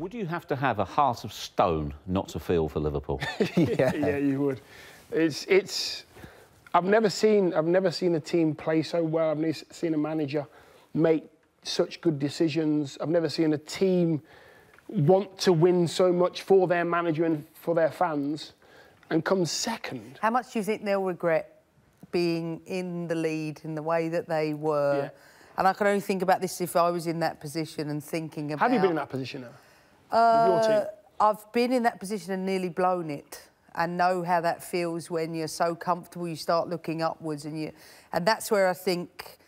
Would you have to have a heart of stone not to feel for Liverpool? Yeah, you would. I've never seen a team play so well. I've never seen a manager make such good decisions. I've never seen a team want to win so much for their manager and for their fans and come second. How much do you think they'll regret being in the lead in the way that they were? Yeah. And I can only think about this if I was in that position and thinking about... Have you been in that position now? With your team? I've been in that position and nearly blown it, and know how that feels when you're so comfortable you start looking upwards, and that's where I think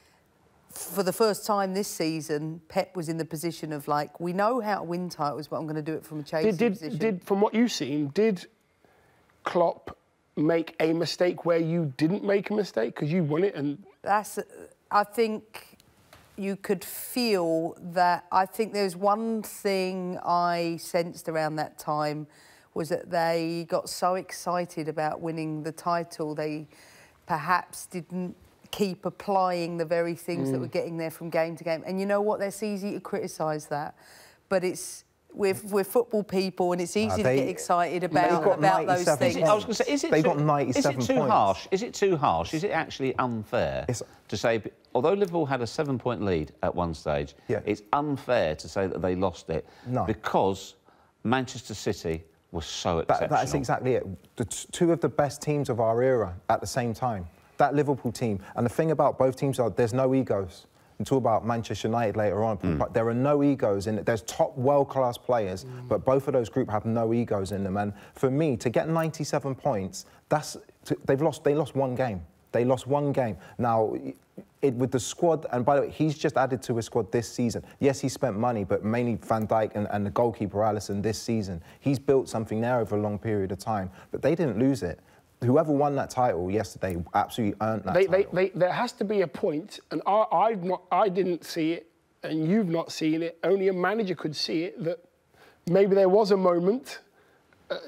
for the first time this season Pep was in the position of like, we know how to win titles, but I'm going to do it from a chasing position. From what you've seen, did Klopp make a mistake where you didn't make a mistake because you won it? And I think you could feel that. I think there's one thing I sensed around that time was that they got so excited about winning the title, they perhaps didn't keep applying the very things that were getting there from game to game. And you know what? That's easy to criticise that, but we're football people, and it's easy to get excited about those things. I was going to say, is it got 97 points. Harsh? Is it too harsh? Is it actually unfair to say, although Liverpool had a 7-point lead at one stage, it's unfair to say that they lost it because Manchester City was so exceptional? That is exactly it. Two of the best teams of our era at the same time. That Liverpool team. And the thing about both teams are there's no egos. We'll talk about Manchester United later on, but there are no egos in it. There's top world-class players, but both of those groups have no egos in them. And for me, to get 97 points, they lost one game. They lost one game. Now, with the squad, and by the way, he's just added to his squad this season. Yes, he spent money, but mainly Van Dijk and the goalkeeper, Alisson, this season. He's built something there over a long period of time, but they didn't lose it. Whoever won that title yesterday absolutely earned that title. There has to be a point, and I didn't see it, and you've not seen it. Only a manager could see it, that maybe there was a moment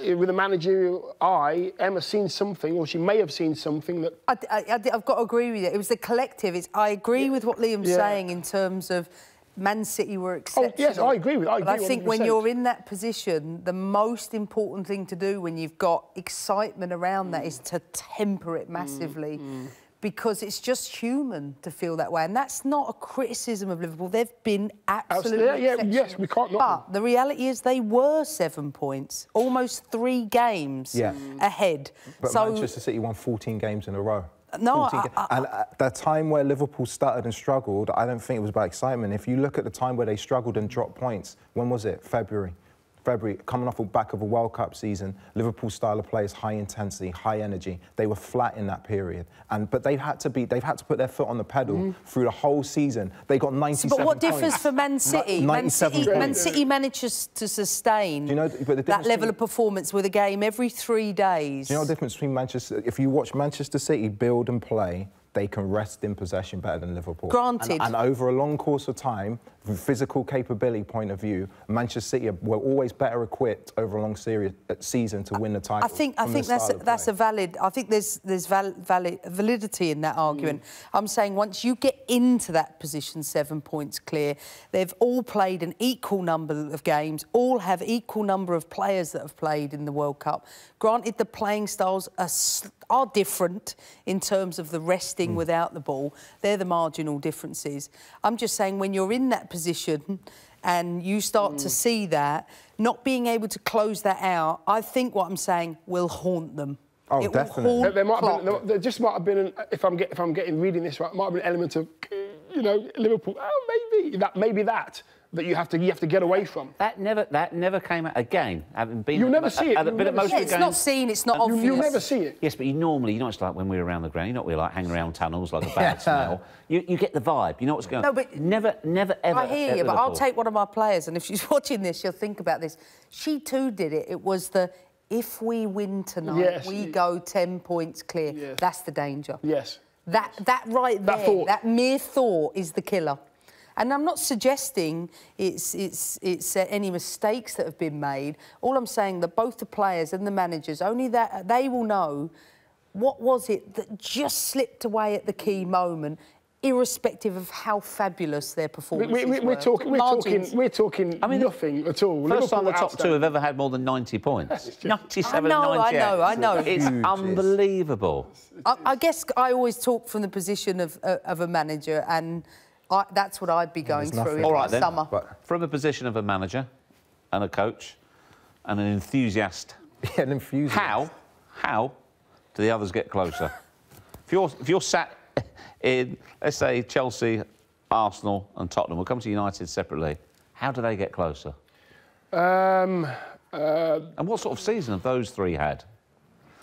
with a managerial eye. Emma's seen something, or she may have seen something that... I've got to agree with you. It was the collective. I agree with what Liam's saying in terms of Man City were exceptional. Oh, yes, I agree with it. I think 100%. When you're in that position, the most important thing to do when you've got excitement around that is to temper it massively. Because it's just human to feel that way. And that's not a criticism of Liverpool. They've been absolutely exceptional. Yes, we can't knock But the reality is they were 7 points, almost 3 games ahead. But Manchester City won 14 games in a row. No, and at the time where Liverpool started and struggled, I don't think it was about excitement. If you look at the time where they struggled and dropped points, when was it? February, coming off the back of a World Cup season, Liverpool style of play is high intensity, high energy. They were flat in that period, but they've had to put their foot on the pedal through the whole season. They got 97 But what points. differs for Man City? Man City manages to sustain that level of performance with a game every 3 days. Do you know the difference between Manchester? If you watch Manchester City build and play, they can rest in possession better than Liverpool. Granted. And over a long course of time, from a physical capability point of view, Manchester City were always better equipped over a long season to win the title. I think that's a valid... I think there's validity in that argument. I'm saying once you get into that position, 7 points clear, they've all played an equal number of games, all have equal number of players that have played in the World Cup. Granted, the playing styles are different in terms of the resting without the ball. They're the marginal differences. I'm just saying when you're in that position and you start to see that, not being able to close that out, I think what I'm saying will haunt them. Oh, definitely. There just might have been, if I'm reading this right, might have been an element of, you know, Liverpool. Oh, maybe that you have to get away from. That never came out again. Having been, you'll never see it. It's not seen. It's not obvious. You'll never see it. Yes, but you know, it's like when we're around the ground. You're not really like hanging around tunnels like a bad smell. You get the vibe. You know what's going on. No, but never, ever. I hear you, but I'll take one of my players, and if she's watching this, she'll think about this. She too did it. It was if we win tonight, we go 10 points clear. Yes. That's the danger. Yes. That right there, that mere thought is the killer. And I'm not suggesting it's any mistakes that have been made. All I'm saying that both the players and the managers, only that they will know what was it that just slipped away at the key moment. irrespective of how fabulous their performances we're talking I mean, nothing at all. First time the top two have ever had more than 90 points. 97, 98. I know. It's unbelievable. I guess I always talk from the position of a manager, and that's what I'd be going through in the summer. From a position of a manager and a coach and an enthusiast, an enthusiast. How do the others get closer? If you're sat in, let's say, Chelsea, Arsenal and Tottenham, we'll come to United separately, how do they get closer? And what sort of season have those three had?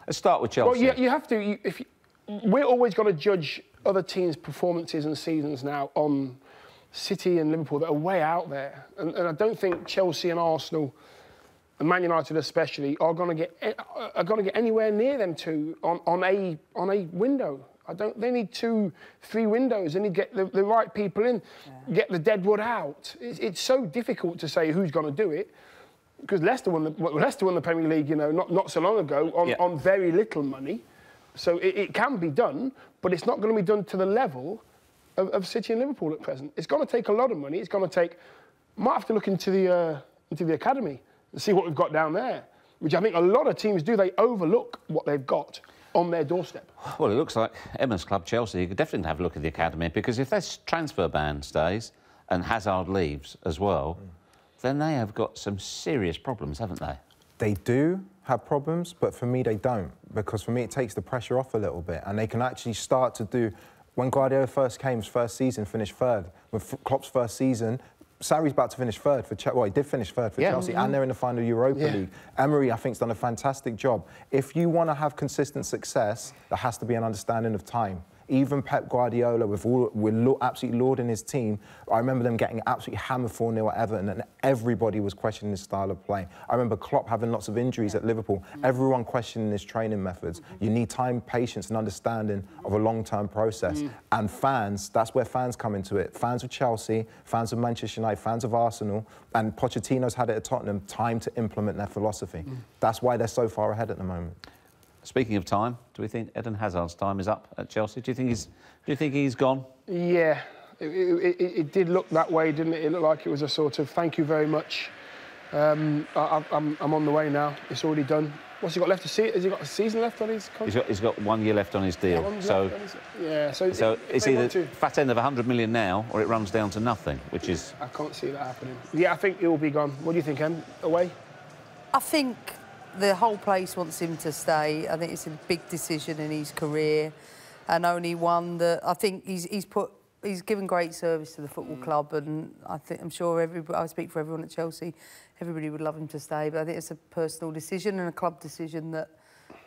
Let's start with Chelsea. Well, you have to. We're always going to judge other teams' performances and seasons now on City and Liverpool that are way out there. And I don't think Chelsea and Arsenal, and Man United especially, are going to get anywhere near them two on a window. They need 2, 3 windows. They need to get the right people in, get the deadwood out. It's so difficult to say who's going to do it, because Leicester won the Premier League, you know, not so long ago on very little money. So it can be done, but it's not going to be done to the level of City and Liverpool at present. It's going to take a lot of money. It's going to take. Might have to look into the academy and see what we've got down there, which I think a lot of teams do. They overlook what they've got on their doorstep. Well, it looks like Emma's club, Chelsea, you could definitely have a look at the academy, because if this transfer ban stays and Hazard leaves as well, then they have got some serious problems, haven't they? They do have problems, but for me, they don't, because for me, it takes the pressure off a little bit, and they can actually start to do. When Guardiola first came, his first season, finished third. With Klopp's first season, Sarri's about to finish third for Chelsea. Well, he did finish third for Chelsea, and they're in the final Europa League. Emery, I think, has done a fantastic job. If you want to have consistent success, there has to be an understanding of time. Even Pep Guardiola, with absolutely lauding his team, I remember them getting absolutely hammered 4-0 at Everton, and everybody was questioning his style of play. I remember Klopp having lots of injuries at Liverpool. Everyone questioning his training methods. You need time, patience, and understanding of a long-term process. And fans, that's where fans come into it. Fans of Chelsea, fans of Manchester United, fans of Arsenal, and Pochettino's had it at Tottenham, time to implement their philosophy. That's why they're so far ahead at the moment. Speaking of time, do we think Eden Hazard's time is up at Chelsea? Do you think he's gone? Yeah, it did look that way, didn't it? It looked like it was a sort of thank you very much. I'm on the way now. It's already done. What's he got left to see? Has he got a season left on his contract? He's got 1 year left on his deal. So it's either fat end of 100 million now, or it runs down to nothing, which is. I can't see that happening. Yeah, I think he'll be gone. What do you think, Em? Away? I think the whole place wants him to stay. I think it's a big decision in his career, and only one that I think he's given great service to the football club, and I'm sure I speak for everyone at Chelsea, everybody would love him to stay, but I think it's a personal decision and a club decision that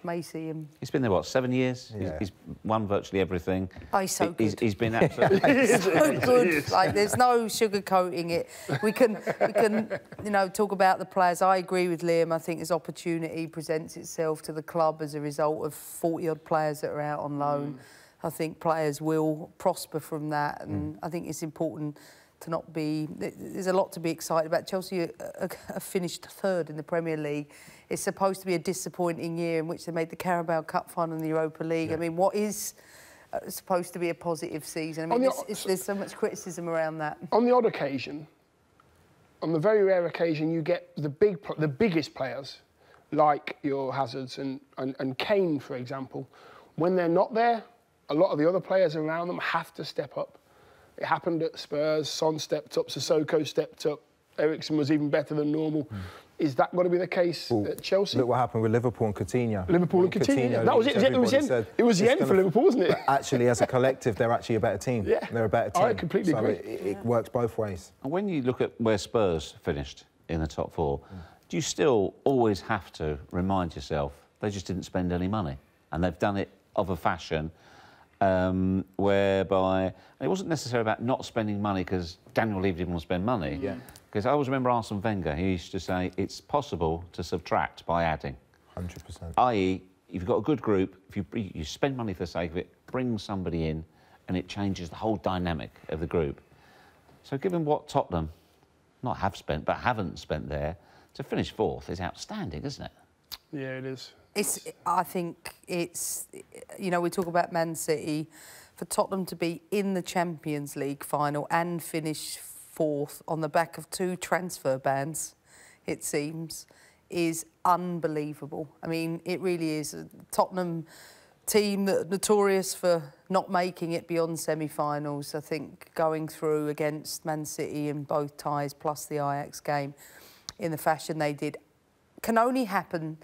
may see him. He's been there, what, 7 years? Yeah. He's won virtually everything. Oh, he's so good. He's been absolutely... He's so good. Like, there's no sugarcoating it. We can, you know, talk about the players. I agree with Liam. I think this opportunity presents itself to the club as a result of 40-odd players that are out on loan. I think players will prosper from that, and I think it's important to not be... There's a lot to be excited about. Chelsea have finished third in the Premier League. It's supposed to be a disappointing year in which they made the Carabao Cup final in the Europa League. Yeah. I mean, what is supposed to be a positive season? I mean, there's so much criticism around that. On the odd occasion, on the very rare occasion, you get the biggest players, like your Hazards and Kane, for example. When they're not there, a lot of the other players around them have to step up. It happened at Spurs. Son stepped up, Sissoko stepped up. Eriksen was even better than normal. Is that going to be the case at Chelsea? Look what happened with Liverpool and Coutinho. Liverpool and Coutinho. That was it. It was the end for Liverpool, wasn't it? Actually, as a collective, they're actually a better team. Yeah. They're a better team. I completely agree. It works both ways. And when you look at where Spurs finished in the top four, do you still always have to remind yourself they just didn't spend any money? And they've done it of a fashion whereby... And it wasn't necessarily about not spending money because Daniel Levy didn't want to spend money. Yeah. Because I always remember Arsene Wenger, he used to say, it's possible to subtract by adding. 100%. I.e., if you've got a good group, if you spend money for the sake of it, bring somebody in, and it changes the whole dynamic of the group. So given what Tottenham not have spent, but haven't spent there, to finish fourth is outstanding, isn't it? Yeah, it is. I think it's, you know, we talk about Man City. for Tottenham to be in the Champions League final and finish 4th on the back of 2 transfer bans, it seems, is unbelievable. I mean, it really is. A Tottenham team that are notorious for not making it beyond semi-finals. I think going through against Man City in both ties, plus the Ajax game, in the fashion they did, can only happen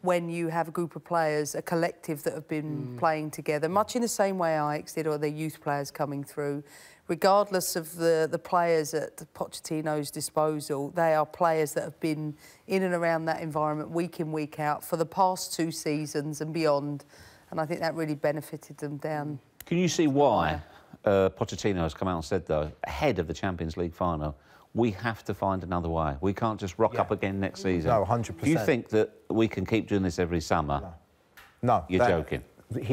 when you have a group of players, a collective that have been playing together, much in the same way Ajax did, or their youth players coming through. Regardless of the players at Pochettino's disposal, they are players that have been in and around that environment week in, week out for the past 2 seasons and beyond. And I think that really benefited them down. Can you see why Pochettino has come out and said, though, ahead of the Champions League final, we have to find another way. We can't just rock up again next season. No, 100%. Do you think that we can keep doing this every summer? No. You're joking.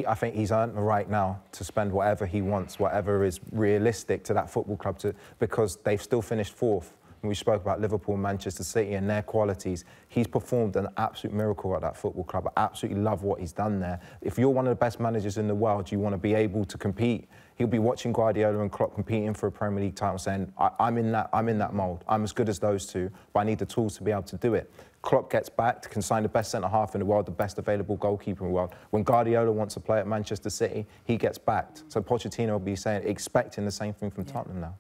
I think he's earned the right now to spend whatever he wants, whatever is realistic to that football club, because they've still finished 4th. We spoke about Liverpool and Manchester City and their qualities. He's performed an absolute miracle at that football club. I absolutely love what he's done there. If you're one of the best managers in the world, you want to be able to compete. He'll be watching Guardiola and Klopp competing for a Premier League title, saying, I'm in that mould. I'm as good as those two, but I need the tools to be able to do it. Klopp gets backed, can sign the best centre-half in the world, the best available goalkeeper in the world. When Guardiola wants to play at Manchester City, he gets backed. So Pochettino will be saying, expecting the same thing from Tottenham now.